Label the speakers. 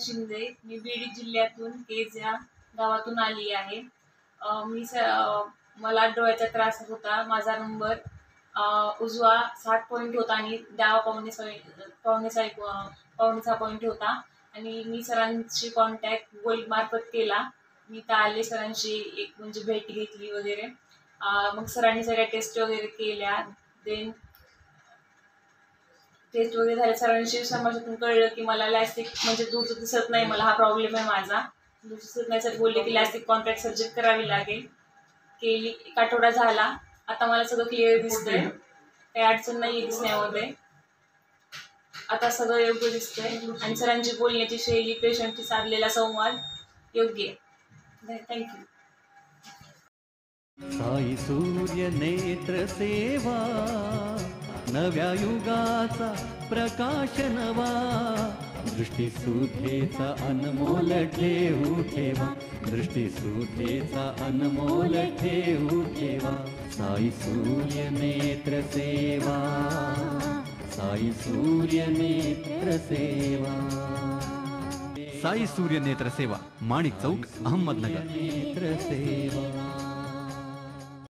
Speaker 1: शिंदे. मी बीड जिल्ह्यातून केज या गावातून आली आहे. मला डोळ्याचा त्रास होता. माझा नंबर उजवा 60 पॉइंट होता आणि डावा पावणे 6 पॉइंट होता आणि मी सरांशी कॉन्टॅक्ट मार्फत केला. मी तर आले सरांशी एक म्हणजे भेट घेतली वगैरे. मग सरांनी सगळ्या टेस्ट वगैरे केल्या. देन टेस्ट वगैरे झाले. सरांशी संभाषणातून कळलं की मला लॅस्टिक म्हणजे दूर दिसत नाही. मला हा प्रॉब्लेम आहे माझा. दूर दिसत नाही. सर बोलले की लॅस्टिक कॉन्टॅक्ट सर्जरी करावी लागेल. केली. 1 आठवडा झाला. आता मला सगळं क्लिअर दिसतंय. काही अडचण नाही दिसण्यामध्ये. आता सगळं योग्य दिसतंय आणि सरांची बोलण्याची शैली, पेशंटशी साधलेला संवाद योग्य आहे. थँक्यू.
Speaker 2: साई सूर्य नेत्र सेवा, नव्या युगाचा प्रकाश नवा, दृष्टीसुधेचा अनमोल ठेवू ठेवा, दृष्टीसुधेचा अनमोल ठेवू ठेवा. साई सूर्य नेत्र सेवा, साई सूर्य नेत्र सेवा. साई सूर्य नेत्र सेवा, माणिक चौक, अहमदनगर. नेत्र सेवा.